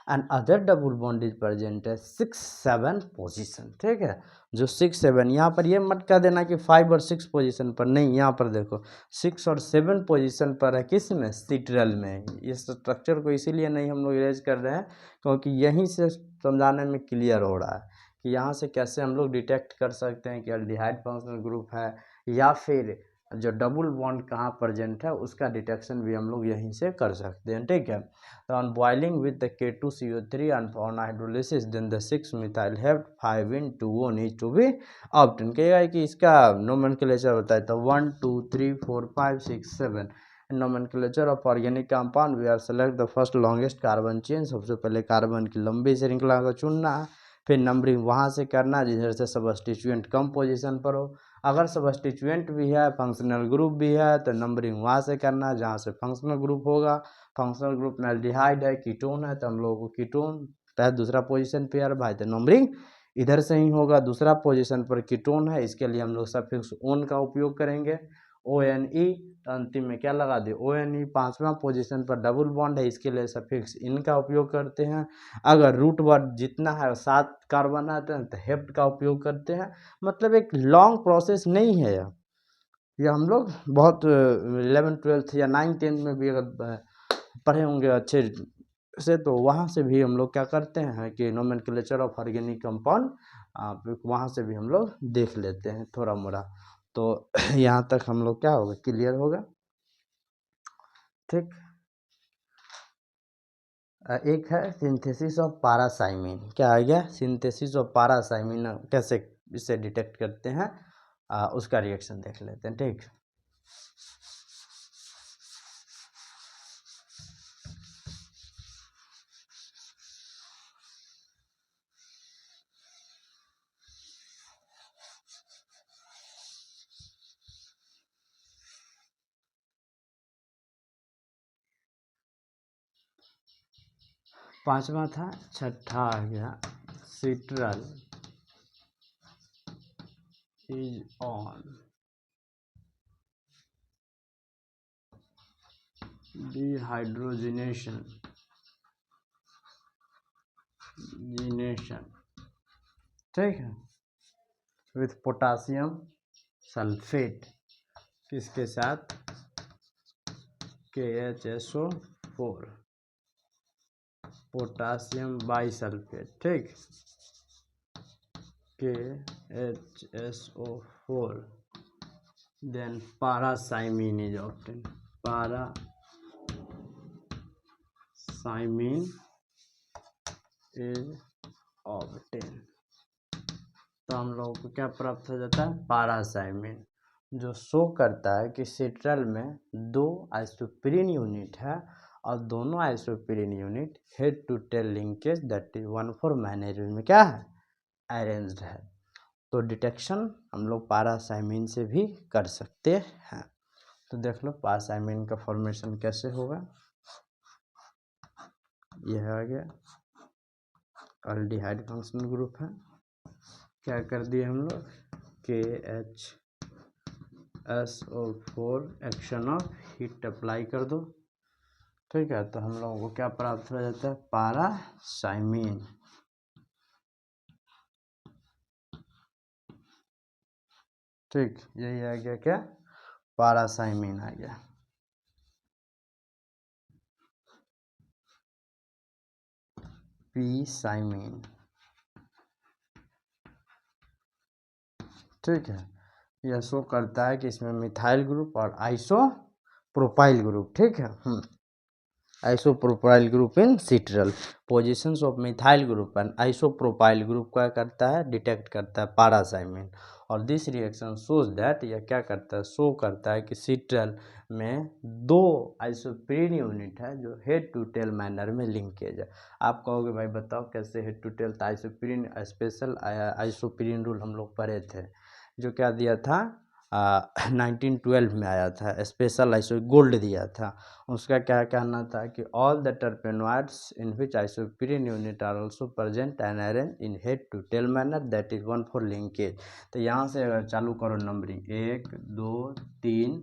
and other double bond is present at 6-7 position। ठीक है, जो 6-7 यहाँ पर ये मत कर देना कि 5 और 6 पोजीशन पर, नहीं, यहाँ पर देखो 6 और 7 पोजीशन पर है, किस में, सिट्रल में। इस स्ट्रक्चर को इसीलिए नहीं हम लोग इरेज कर रहे हैं क्योंकि यहीं से समझाने में क्लियर हो रहा है कि यहाँ से कैसे हम लोग डिटेक्ट कर सकते हैं कि अल्डिहाइड फंक्शनल ग्रुप है या फिर जो डबल बॉन्ड कहाँ प्रेजेंट है उसका डिटेक्शन भी हम लोग यहीं से कर सकते हैं। ठीक है, तो on boiling with the K2CO3 and on hydrolysis then the 6 methyl hept 5 in 2O need to be obtain. कहेगा कि इसका नोमेनक्लेचर होता है तो 1 2 3 4 5 6 7 nomenclature of organic compound we are select the first longest carbon chain, सबसे पहले कार्बन की लंबी श्रृंखला को चुनना है, फिर नंबरिंग वहाँ से करना जिधर से सबस्टिट्यूएंट कम पोजीशन पर हो, अगर सबस्टिट्यूएंट भी है फंक्शनल ग्रुप भी है तो नंबरिंग वहाँ से करना जहाँ से फंक्शनल ग्रुप होगा। फंक्शनल ग्रुप में एल्डिहाइड है, कीटोन है तो हम लोगों को कीटोन पहले दूसरा पोजीशन पे यार भाई, तो नंबरिंग इधर से ही होगा। दूसरा पोजीशन पर कीटोन है, इसके लिए हम लोग सफिक्स ओन का उपयोग करेंगे, ONE, तो अंतिम में क्या लगा दे ONE। पांचवा पोजीशन पर डबल बॉन्ड है, इसके लिए सफिक्स इन का उपयोग करते हैं। अगर रूट वर्ड जितना है 7 कार्बन आते हैं तो हेप्ट का उपयोग करते हैं। मतलब एक लॉन्ग प्रोसेस नहीं है यह, ये हम लोग बहुत 11th 12th या 9th 10th में भी अगर पढ़े होंगे अच्छे से, तो वहाँ से भी हम लोग क्या करते हैं कि नोमेनक्लेचर ऑफ ऑर्गेनिक कंपाउंड वहाँ से भी हम लोग देख लेते हैं थोड़ा मोड़ा। तो यहाँ तक हम लोग क्या होगा, क्लियर होगा। ठीक। एक है सिंथेसिस ऑफ पारासाइमिन। क्या आ गया, सिंथेसिस ऑफ पारासाइमिन कैसे इसे डिटेक्ट करते हैं, उसका रिएक्शन देख लेते हैं। ठीक। पांचवा था, छठा आ गया सिट्रल इज ऑन डिहाइड्रोजिनेशन ठीक है, विथ पोटासियम सल्फेट, किसके साथ, KHSO4 पोटासियम बाइसल्फेट। ठीक, KHSO4 then parathymine is obtained, parathymine is obtained। तो हम लोगों को क्या प्राप्त हो जाता है, पारासाइमिन, जो शो करता है कि सिट्रल में 2 आइसोप्रीन यूनिट है और दोनों isoprene unit head to tail linkage that is 1,4 manager में क्या है, अरेंज्ड है। तो डिटेक्शन हम लोग पारासाइमिन से भी कर सकते हैं। तो देख लो पारासाइमिन का फॉर्मेशन कैसे होगा। यह आ गया अल्डिहाइड फंक्शनल ग्रुप है, क्या कर दिए हम लोग, KHSO4 action of heat apply कर दो। ठीक है, तो हम लोगों को क्या प्राप्त हो जाता है, पारासाइमिन। ठीक, यही आ गया क्या, पारासाइमिन आ गया। पीसाइमिन। ठीक है, यह शो करता है कि इसमें मिथाइल ग्रुप और आइसोप्रोपाइल ग्रुप। ठीक है, isopropyl group in citral, positions of methyl group and isopropyl group क्या करता है, डिटेक्ट करता है पारासाइमिन। और दिस रिएक्शन शोज दैट, यह क्या करता है, शो करता है कि सिट्रल में 2 आइसोप्रीन यूनिट है जो हेड टू टेल मैनर में लिंकेज है। आप कहोगे भाई बताओ कैसे हेड टू टेल, तो आइसोप्रीन स्पेशल आइसोप्रीन रूल हम लोग पढ़े थे, जो क्या दिया था 1912 में आया था, स्पेशल आइसो गोल्ड दिया था। उसका क्या कहना था कि all the terpenoids in which isoprene unit are also present and arrange in head to tail manner that is 1,4 linkage. तो यहाँ से अगर चालू करो नंबरिंग 1 2 3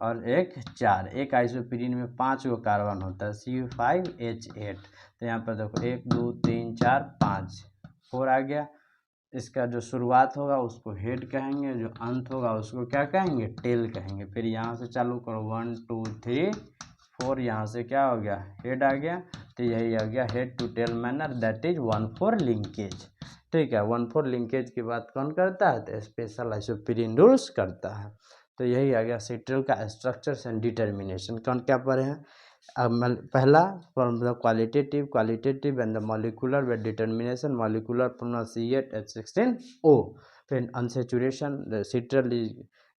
और 1 4, एक आइसोप्रीन में 5 गो कार्बन होता है C5H8। तो यहाँ पर देखो 1 2 3 4 5 4 आ गया। इसका जो शुरुआत होगा उसको हेड कहेंगे, जो अंत होगा उसको क्या कहेंगे, टेल कहेंगे। फिर यहाँ से चालू करो 1 2 3 4, यहाँ से क्या हो गया, हेड आ गया। तो यही आ गया head to tail manner that is 1,4 linkage. ठीक है, 1,4 लिंकेज की बात कौन करता है, तो स्पेशल आइसोप्रीन रूल्स करता है। तो यही आ गया सिट्रल का स्ट्रक्चर्स एंड डिटर्मिनेशन। कौन क्या पढ़े हैं, पहला from the qualitative and the molecular with determination, molecular from C8H16O। फिर unsaturation, citral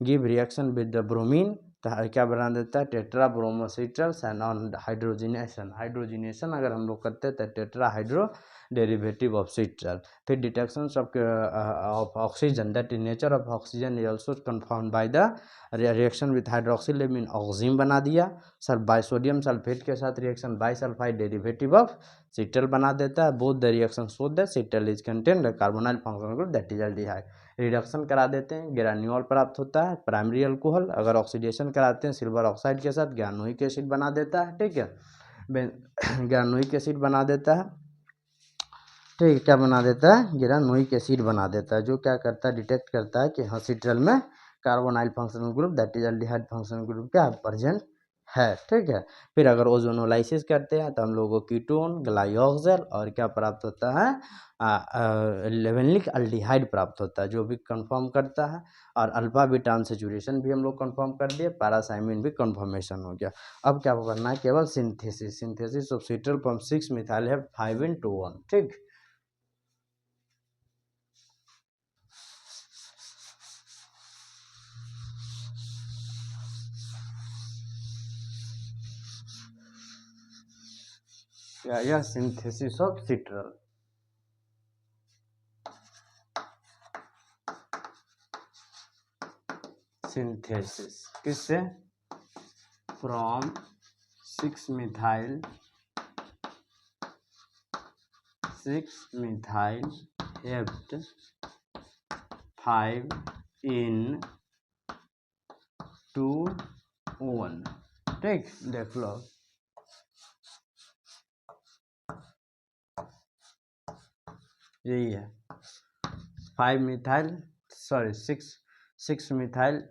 give reaction with the bromine, तो क्या बना देता है, tetra bromocitrals and on hydrogenation अगर हम लोग करते हैं तो tetra hydro derivative of citral. फिर detection of oxygen, that is nature of oxygen is also confirmed by the reaction with hydroxylamine oxygen बना दिया। सोडियम सल्फेट के साथ reaction bisulphide derivative of citral बना देता है। Both the reaction show that citral is contain the carbonyl functional group that is aldehyde. Reduction करा देते हैं, ग्रेन्यूल प्राप्त होता है, प्राइमरी अल्कोहल। अगर ऑक्सीडेशन कराते हैं सिल्वर ऑक्साइड के साथ, ग्रानुइक एसिड बना देता है। ठीक है, ग्रानुइक एसिड बना देता है। ठीक है, क्या बना देता है, ग्रानुइक एसिड बना देता है, जो क्या करता है, डिटेक्ट करता है कि हाँ सिट्रल में carbonyl functional group that is aldehyde functional group क्या प्रेजेंट है, ठीक है। फिर अगर ओजोनोलाइसिस करते हैं तो हम लोगों को कीटोन, ग्लाइऑक्सल और क्या प्राप्त होता है, लेवेनिक अल्डिहाइड प्राप्त होता है, जो भी कंफर्म करता है। और अल्फा बीटा अनसैचुरेशन भी हम लोग कंफर्म कर दिए, पैरासाइमिन भी कंफर्मेशन हो गया। अब क्या करना है, केवल सिंथेसिस ऑफ सीट्रल फ्रॉम 6 मिथाइल है 5-in-1, ठीक। क्या यह सिंथेसिस ऑफ सीट्रल, सिंथेसिस किससे, फ्रॉम 6 मिथाइल हेप्ट 5-in-1, ठीक। देख लो यही है 6 मिथाइल,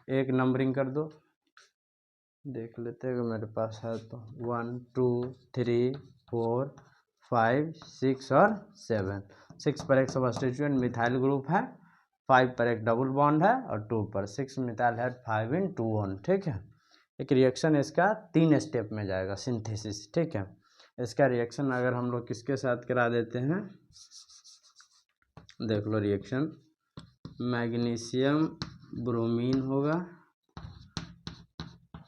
एक नंबरिंग कर दो, देख लेते हैं अगर मेरे पास है तो 1 2 3 4 5 6 और 7। 6 पर एक सबस्टिट्यूएंट मिथाइल ग्रुप है, 5 पर एक डबल बॉन्ड है और 2 पर 6 मिथाइल है 5-in-1, ठीक है। एक रिएक्शन इसका 3 स्टेप में जाएगा सिंथेसिस, ठीक है। इसका रिएक्शन अगर हम लोग किसके साथ करा देते हैं, देख लो रिएक्शन मैग्नीशियम ब्रोमीन होगा,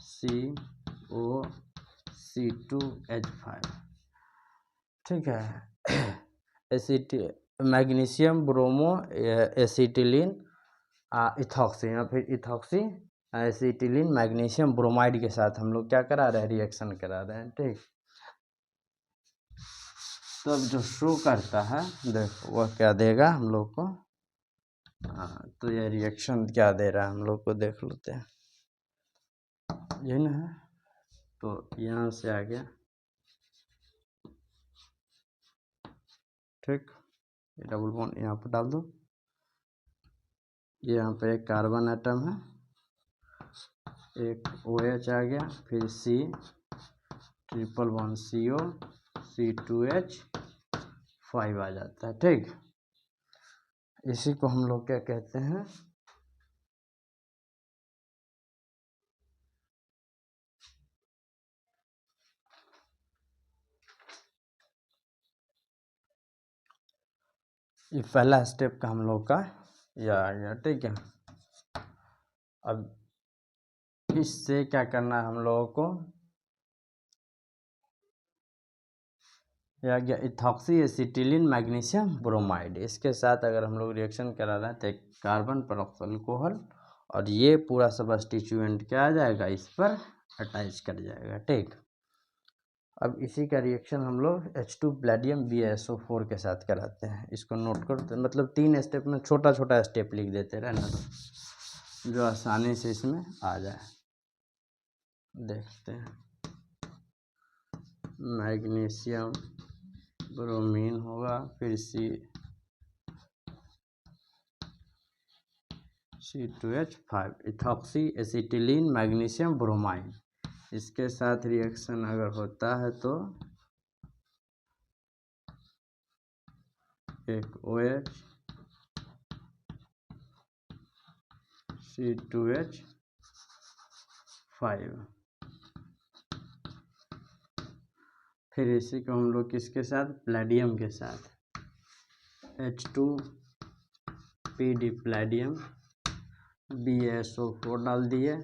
COC2H5, ठीक है। मैग्नीशियम ब्रोमो एसिटिलीन इथॉक्सी या फिर इथॉक्सी एसिटिलीन मैग्नीशियम ब्रोमाइड के साथ हम लोग क्या करा रहे हैं, रिएक्शन करा रहे हैं, ठीक। तब जो शो करता है देखो वह क्या देगा हम लोग को, तो यह रिएक्शन क्या दे रहा है हम लोग को देख लेते हैं, यही ना है। तो यहाँ से आ गया, ठीक। डबल बॉन्ड यहाँ पर डाल दो, ये यहाँ पे एक कार्बन एटम है, एक OH आ गया, फिर C triple bond CO C2H5 आ जाता है, ठीक। इसी को हम लोग क्या कहते हैं, ये पहला स्टेप का हम लोग का यह आ गया, ठीक है। अब इससे क्या करना है हम लोगों को, यह गया इथॉक्सी एसिटिलीन मैग्नीशियम ब्रोमाइड, इसके साथ अगर हम लोग रिएक्शन करा रहे हैं तो एक कार्बन पर अल्कोहल और ये पूरा सबस्टिट्यूएंट क्या आ जाएगा, इस पर अटैच कर जाएगा, ठीक। अब इसी का रिएक्शन हम लोग H2 प्लेडियम BaSO4 के साथ कराते हैं, इसको नोट कर, मतलब 3 स्टेप में छोटा छोटा स्टेप लिख देते रहना जो आसानी से इसमें आ जाए। देखते हैं, मैग्नीशियम ब्रोमीन होगा, फिर C2H5 ethoxy acetylene magnesium bromide, इसके साथ रिएक्शन अगर होता है तो एक OH C2H5, फिर इसी को हम लोग किसके साथ, प्लेडियम के साथ H2PD प्लेडियम BaSO4 डाल दिए,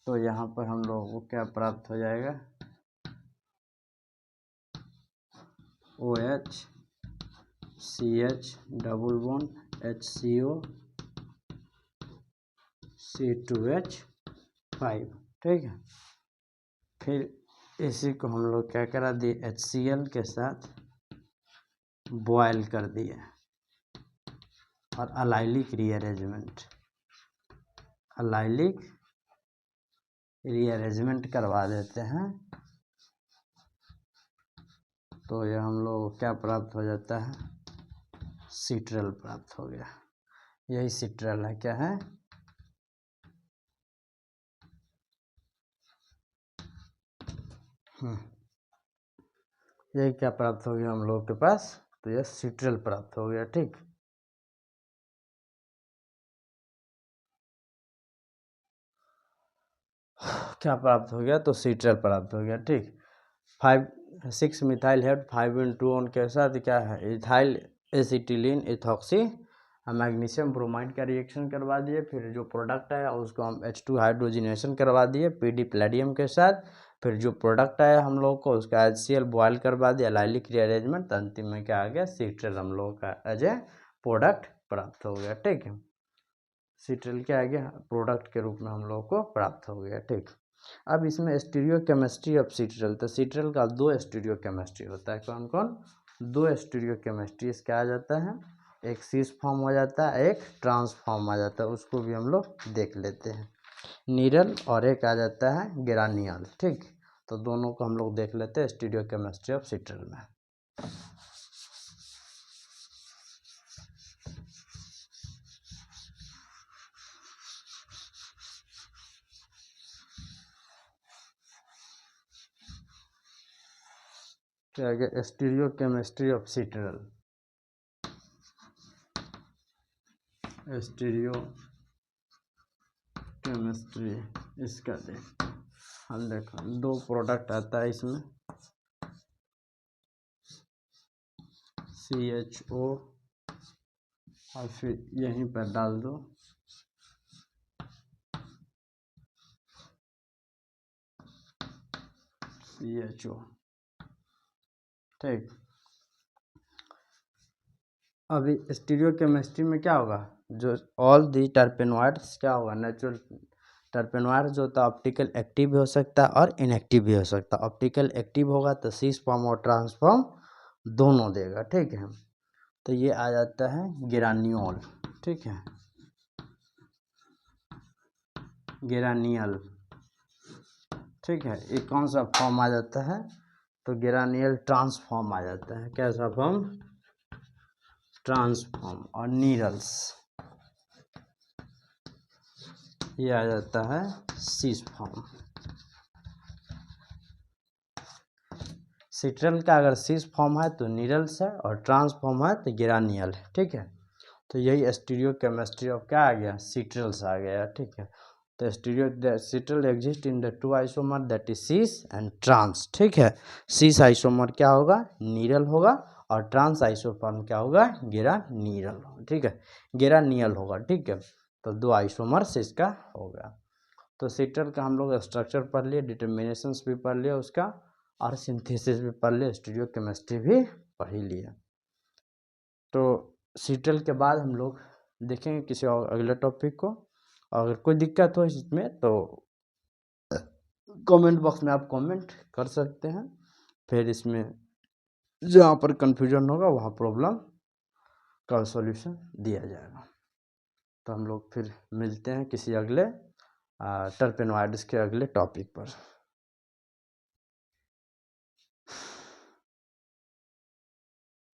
तो यहाँ पर हम लोगों को क्या प्राप्त हो जाएगा, OH CH double bond HCO C2H5, ठीक है। फिर इसी को हम लोग क्या करा दिए, HCl के साथ बॉयल कर दिए और अलाइलिक रीअरेंजमेंट करवा देते हैं, तो ये हम लोग क्या प्राप्त हो जाता है, सीट्रल प्राप्त हो गया। यही सिट्रल है, क्या है, यही क्या प्राप्त हो गया हम लोग के पास, तो यह सिट्रल प्राप्त हो गया। ठीक, क्या प्राप्त हो गया, तो सिट्रल प्राप्त हो गया। ठीक, 5 6 मिथाइल हेड 5 के साथ क्या है, ethyl acetylene ethoxy magnesium bromide का रिएक्शन करवा दिए। फिर जो प्रोडक्ट आया उसको हम H2 हाइड्रोजिनेशन करवा दिए PD प्लेडियम के साथ। फिर जो प्रोडक्ट आया हम लोग को उसका HCl बॉयल करवा दिया, लाइलिक रीअरेंजमेंट, तो अंतिम में क्या आ गया, सिट्रल हम लोग का एज ए प्रोडक्ट प्राप्त हो गया। ठीक है, सिट्रल क्या आ गया, प्रोडक्ट के रूप में हम लोग को प्राप्त हो गया। ठीक, अब इसमें स्टीरियो केमिस्ट्री ऑफ सिट्रल, तो सिट्रल का 2 स्टीरियो केमिस्ट्री होता है। कौन कौन, 2 स्टीरियो केमिस्ट्री इसका आ जाता है, एक सिस फॉर्म हो जाता है, एक ट्रांस फॉर्म आ जाता है, उसको भी हम लोग देख लेते हैं। नीरल और एक आ जाता है ग्रानियल। ठीक, तो दोनों को हम लोग देख लेते हैं स्टीरियो केमिस्ट्री ऑफ सिट्रल में। क्या गया, stereo chemistry of citral, stereo chemistry इसका देख, हम देखो 2 प्रोडक्ट आता है इसमें, CHO और फिर यहीं पर डाल दो CHO। ठीक, अभी स्टीरियो केमिस्ट्री में क्या होगा, जो ऑल दी टर्पेनॉइड्स क्या होगा, नेचुरल टर्पेनॉइड जो होता है ऑप्टिकल एक्टिव भी हो सकता है और इनएक्टिव भी हो सकता है। ऑप्टिकल एक्टिव होगा तो सिस फॉर्म और ट्रांसफॉर्म दोनों देगा। ठीक है, तो ये आ जाता है ग्रान्यूल। ठीक है, ग्रानियल। ठीक है, ये कौन सा फॉर्म आ जाता है, तो ग्रानियल ट्रांसफॉर्म आ जाता है। कैसा फॉर्म, ट्रांसफॉर्म। और नीरल्स ये आ जाता है सिस फॉर्म। सिट्रल का अगर सिस फॉर्म है तो नीरल्स है, और ट्रांसफॉर्म है तो ग्रानियल है। ठीक है, तो यही स्टीरियो केमिस्ट्री ऑफ क्या आ गया, सिट्रल्स आ गया। ठीक है, तो stereo citral exist in the 2 isomer that is cis and trans. ठीक है, सिस आइसोमर क्या होगा, नीरल होगा, और ट्रांस आइसोफॉर्म क्या होगा, ग्रानियल। ठीक है, ग्रानियल होगा। ठीक है, तो 2 आइसोमर्स इसका होगा। तो सिट्रल का हम लोग स्ट्रक्चर पढ़ लिए, डिटर्मिनेशंस भी पढ़ लिया उसका, और सिंथेसिस भी पढ़ लिया, स्टीरियो केमिस्ट्री भी पढ़ ही लिया। तो सिट्रल के बाद हम लोग देखेंगे किसी और अगले टॉपिक को। अगर कोई दिक्कत हो इसमें तो कमेंट बॉक्स में आप कमेंट कर सकते हैं, फिर इसमें जहाँ पर कन्फ्यूजन होगा वहाँ प्रॉब्लम का सॉल्यूशन दिया जाएगा। तो हम लोग फिर मिलते हैं किसी अगले टर्पेनॉइड्स के अगले टॉपिक पर।